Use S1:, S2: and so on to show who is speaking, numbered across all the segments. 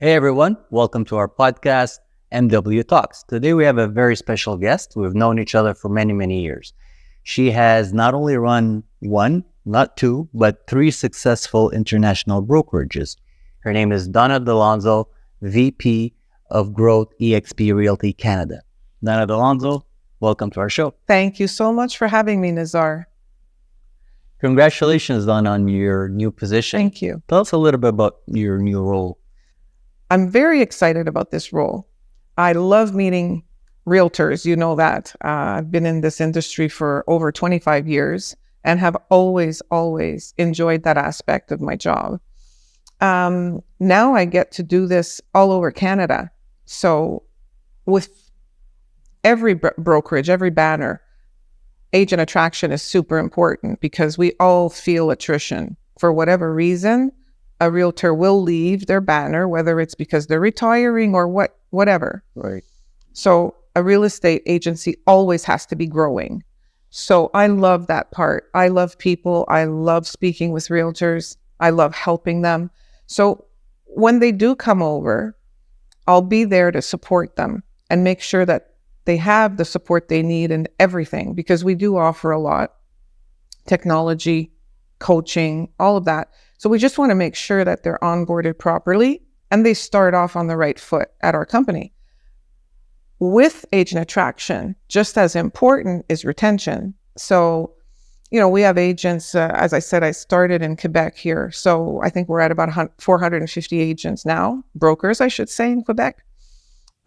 S1: Hey everyone, welcome to our podcast, MW Talks. Today we have a very special guest. We've known each other for many, many years. She has not only run one, not two, but three successful international brokerages. Her name is Donna Dalonzo, VP of Growth EXP Realty Canada. Donna Dalonzo, welcome to our show.
S2: Thank you so much for having me, Nizaar.
S1: Congratulations, Donna, on your new position.
S2: Thank you.
S1: Tell us a little bit about your new role.
S2: I'm very excited about this role. I love meeting realtors. You know that. I've been in this industry for over 25 years and have always enjoyed that aspect of my job. Now I get to do this all over Canada. So with every brokerage, every banner, agent attraction is super important because we all feel attrition. For whatever reason, a realtor will leave their banner, whether it's because they're retiring or whatever.
S1: Right.
S2: So a real estate agency always has to be growing. So I love that part. I love people. I love speaking with realtors. I love helping them. So when they do come over, I'll be there to support them and make sure that they have the support they need in everything, because we do offer a lot: technology, coaching, all of that. So we just want to make sure that they're onboarded properly and they start off on the right foot at our company. With agent attraction, just as important is retention. So, we have agents, as I said, I started in Quebec here. So I think we're at about 450 agents now, brokers, I should say, in Quebec.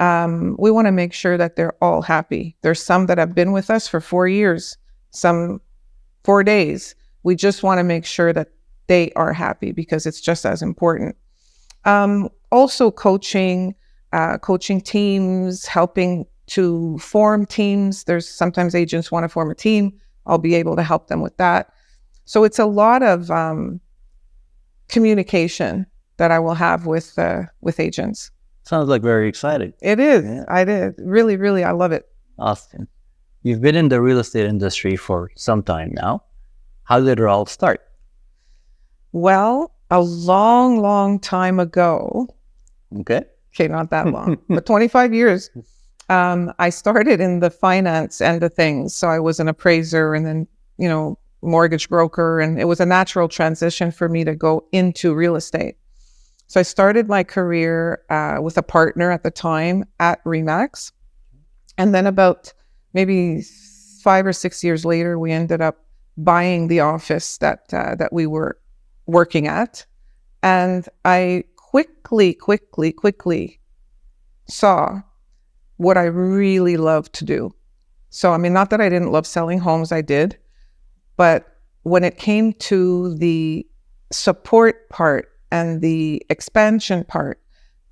S2: We want to make sure that they're all happy. There's some that have been with us for 4 years, some 4 days. We just want to make sure that they are happy because it's just as important. Also coaching teams, helping to form teams. There's sometimes agents want to form a team. I'll be able to help them with that. So it's a lot of communication that I will have with agents.
S1: Sounds like very exciting.
S2: It is.
S1: Yeah.
S2: I did. Really, I love it.
S1: Awesome. You've been in the real estate industry for some time now. How did it all start?
S2: Well, a long time ago.
S1: Okay,
S2: not that long, but 25 years. I started in the finance end of things. So I was an appraiser and then, mortgage broker. And it was a natural transition for me to go into real estate. So I started my career with a partner at the time at Remax. And then about maybe 5 or 6 years later, we ended up buying the office that we were working at. And I quickly saw what I really loved to do. So, not that I didn't love selling homes, I did. But when it came to the support part and the expansion part,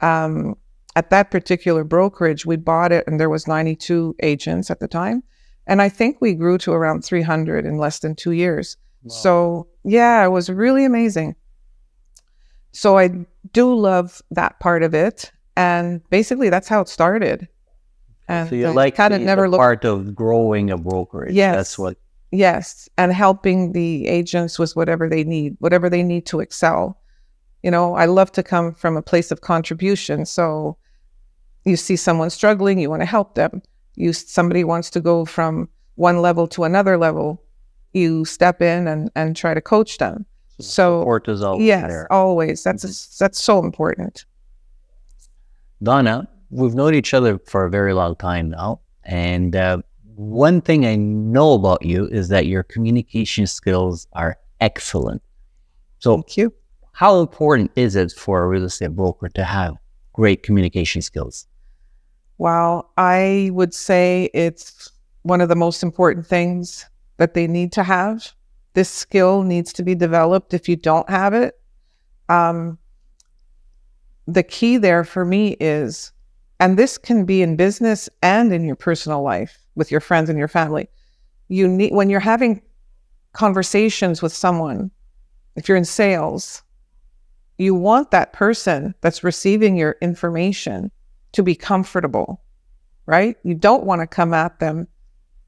S2: at that particular brokerage, we bought it and there was 92 agents at the time. And I think we grew to around 300 in less than 2 years. Wow. So yeah, it was really amazing. So I do love that part of it. And basically that's how it started. And
S1: so you like
S2: kind of never looked
S1: part of growing a brokerage.
S2: Yes.
S1: That's what.
S2: Yes. And helping the agents with whatever they need to excel. I love to come from a place of contribution. So you see someone struggling, you want to help them. Somebody wants to go from one level to another level, you step in and try to coach them. So
S1: support is always there.
S2: Always. That's so important.
S1: Donna, we've known each other for a very long time now. And one thing I know about you is that your communication skills are excellent. So
S2: thank you.
S1: How important is it for a real estate broker to have great communication skills?
S2: Well, I would say it's one of the most important things that they need to have. This skill needs to be developed if you don't have it. The key there for me is, and this can be in business and in your personal life with your friends and your family, when you're having conversations with someone, if you're in sales, you want that person that's receiving your information to be comfortable, right? You don't want to come at them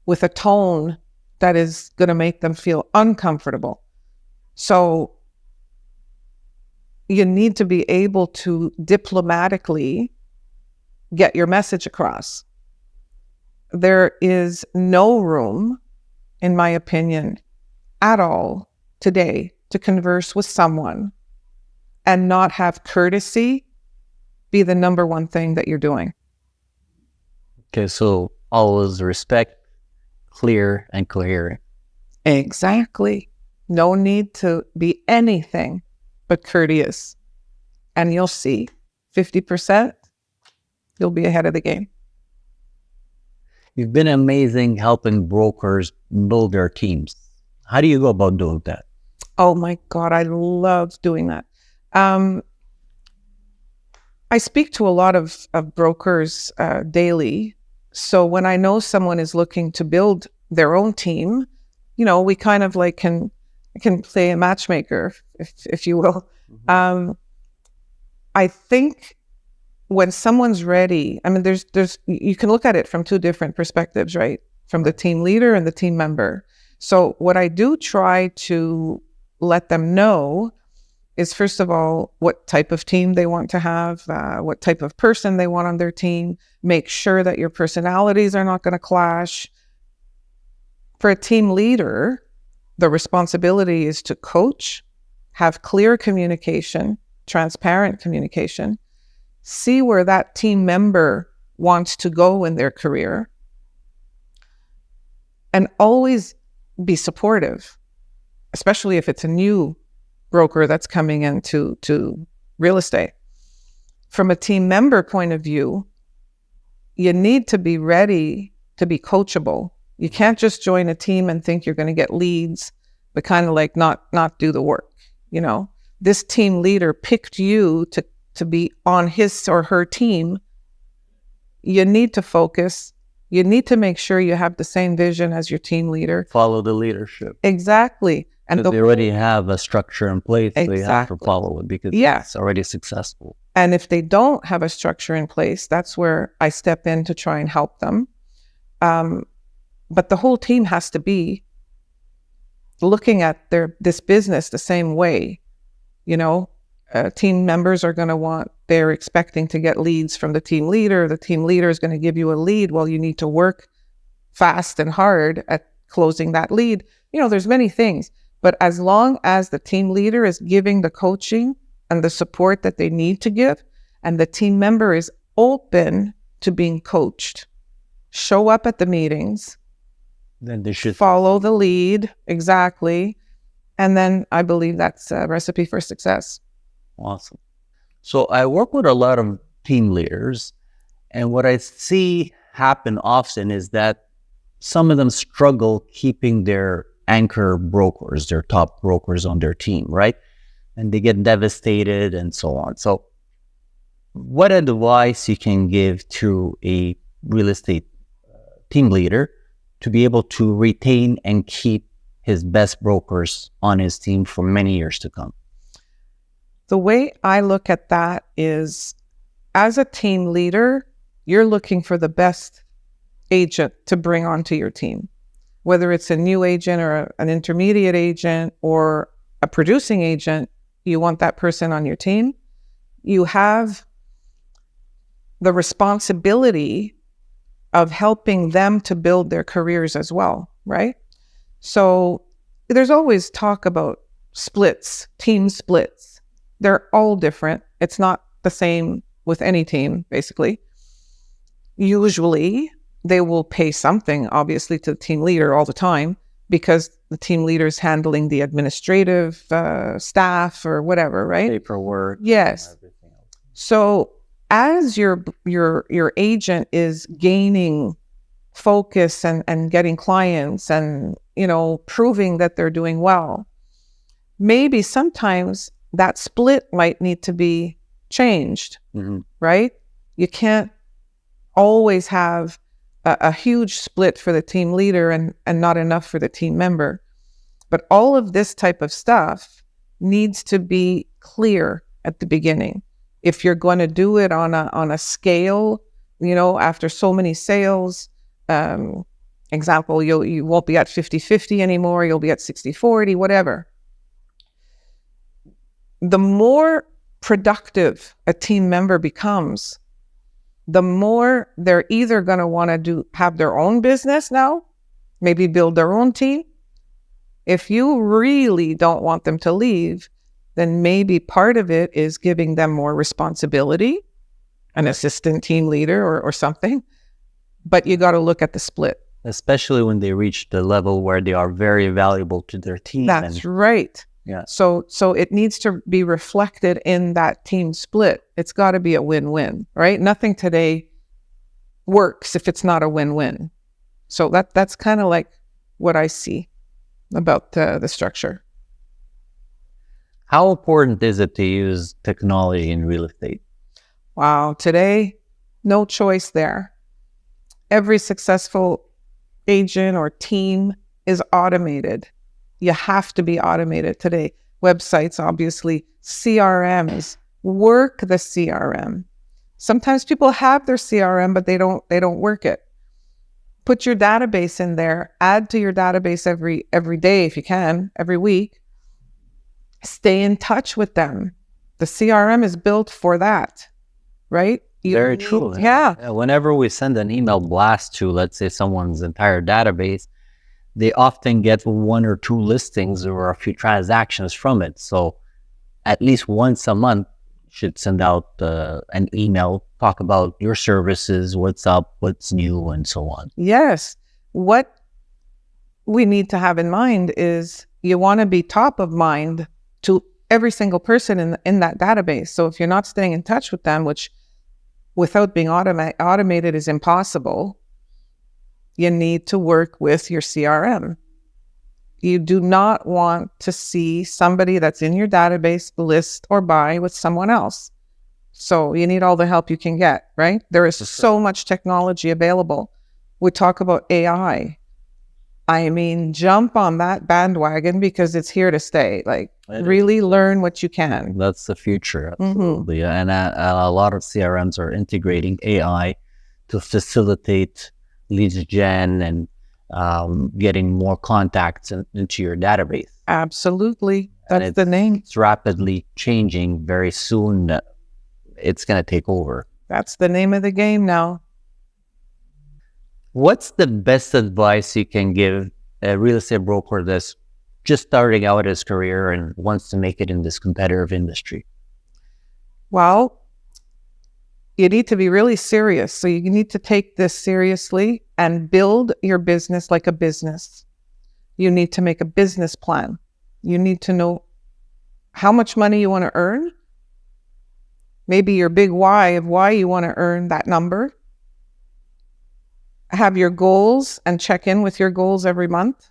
S2: with a tone that is going to make them feel uncomfortable. So you need to be able to diplomatically get your message across. There is no room, in my opinion, at all today to converse with someone and not have courtesy be the number one thing that you're doing.
S1: Okay, so always respect, clear, and coherent.
S2: Exactly. No need to be anything but courteous. And you'll see 50%, you'll be ahead of the game.
S1: You've been amazing helping brokers build their teams. How do you go about doing that?
S2: Oh my God, I love doing that. I speak to a lot of brokers daily. So when I know someone is looking to build their own team, we kind of like can play a matchmaker, if you will. Mm-hmm. I think when someone's ready, I mean, there's you can look at it from two different perspectives, right? From the team leader and the team member. So what I do try to let them know is, first of all, what type of team they want to have, what type of person they want on their team. Make sure that your personalities are not going to clash. For a team leader, the responsibility is to coach, have clear communication, transparent communication, see where that team member wants to go in their career, and always be supportive, especially if it's a new broker that's coming into real estate. From a team member point of view, you need to be ready to be coachable. You can't just join a team and think you're going to get leads, but kind of like not do the work. This team leader picked you to be on his or her team. You need to focus. You need to make sure you have the same vision as your team leader.
S1: Follow the leadership.
S2: Exactly.
S1: And they already have a structure in place.
S2: Exactly.
S1: So you have to follow it because it's already successful.
S2: And if they don't have a structure in place, that's where I step in to try and help them. But the whole team has to be looking at this business the same way. Team members are going to they're expecting to get leads from the team leader. The team leader is going to give you a lead. Well, you need to work fast and hard at closing that lead. There's many things, but as long as the team leader is giving the coaching and the support that they need to give, and the team member is open to being coached, show up at the meetings,
S1: then they should
S2: follow the lead. Exactly. And then I believe that's a recipe for success.
S1: Awesome. So I work with a lot of team leaders, and what I see happen often is that some of them struggle keeping their anchor brokers, their top brokers on their team, right? And they get devastated and so on. So what advice you can give to a real estate team leader to be able to retain and keep his best brokers on his team for many years to come?
S2: The way I look at that is, as a team leader, you're looking for the best agent to bring onto your team. Whether it's a new agent or an intermediate agent or a producing agent, you want that person on your team. You have the responsibility of helping them to build their careers as well, right? So there's always talk about splits, team splits. They're all different. It's not the same with any team, basically. Usually, they will pay something, obviously, to the team leader all the time because the team leader is handling the administrative staff or whatever, right?
S1: Paperwork.
S2: Yes. So as your agent is gaining focus and getting clients and, proving that they're doing well, maybe sometimes that split might need to be changed, right? You can't always have a huge split for the team leader and not enough for the team member. But all of this type of stuff needs to be clear at the beginning. If you're going to do it on a scale, after so many sales, example, you won't be at 50-50 anymore, you'll be at 60-40, whatever. The more productive a team member becomes, the more they're either going to want to have their own business now, maybe build their own team. If you really don't want them to leave, then maybe part of it is giving them more responsibility, an assistant team leader or something. But you got to look at the split.
S1: Especially when they reach the level where they are very valuable to their team.
S2: That's right.
S1: Yeah.
S2: So it needs to be reflected in that team split. It's got to be a win-win, right? Nothing today works if it's not a win-win. So that's kind of like what I see about the structure.
S1: How important is it to use technology in real estate?
S2: Wow. Today, no choice there. Every successful agent or team is automated. You have to be automated today. Websites, obviously, CRMs, work the CRM. Sometimes people have their CRM, but they don't work it. Put your database in there, add to your database every day if you can, every week. Stay in touch with them. The CRM is built for that, right?
S1: Very true.
S2: Yeah.
S1: Whenever we send an email blast to, let's say, someone's entire database, they often get one or two listings or a few transactions from it. So at least once a month, you should send out an email, talk about your services, what's up, what's new, and so on.
S2: Yes. What we need to have in mind is you want to be top of mind to every single person in that database. So if you're not staying in touch with them, which without being automated is impossible, you need to work with your CRM. You do not want to see somebody that's in your database list or buy with someone else. So you need all the help you can get, right? There is so much technology available. We talk about AI. I mean, jump on that bandwagon because it's here to stay. Like, really learn what you can.
S1: That's the future, absolutely. And a lot of CRMs are integrating AI to facilitate leads gen and getting more contacts into your database.
S2: Absolutely. That's the name.
S1: It's rapidly changing. Very soon, it's going to take over.
S2: That's the name of the game now.
S1: What's the best advice you can give a real estate broker that's just starting out his career and wants to make it in this competitive industry?
S2: Well, you need to be really serious. So you need to take this seriously and build your business like a business. You need to make a business plan. You need to know how much money you want to earn. Maybe your big why of why you want to earn that number. Have your goals and check in with your goals every month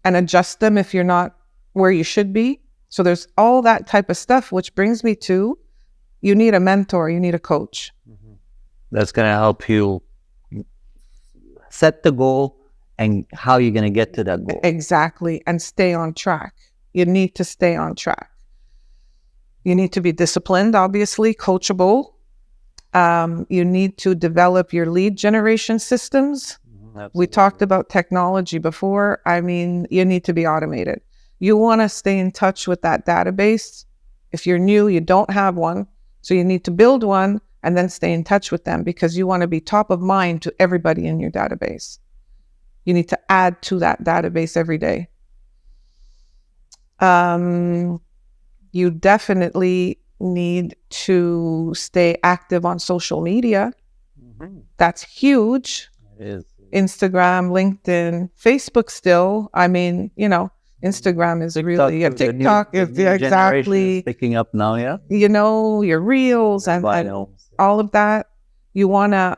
S2: and adjust them if you're not where you should be. So there's all that type of stuff, which brings me to, you need a mentor, you need a coach.
S1: That's going to help you set the goal and how you're going to get to that goal.
S2: Exactly. And stay on track. You need to stay on track. You need to be disciplined, obviously, coachable. You need to develop your lead generation systems.
S1: Absolutely.
S2: We talked about technology before. I mean, you need to be automated. You want to stay in touch with that database. If you're new, you don't have one. So you need to build one and then stay in touch with them because you want to be top of mind to everybody in your database. You need to add to that database every day. You definitely need to stay active on social media. That's huge.
S1: It is.
S2: Instagram, LinkedIn, Facebook still. I mean, Instagram is really a TikTok. Exactly.
S1: Picking up now, yeah.
S2: Your reels and all of that. You want to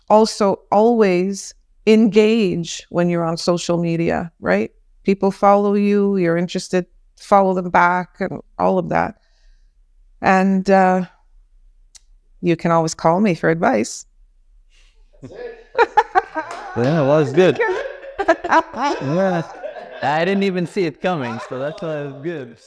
S2: also always engage when you're on social media, right? People follow you. You're interested, follow them back and all of that. And you can always call me for advice.
S1: That's it. Yeah, well, it's good. Yeah. I didn't even see it coming, so that's why it's good.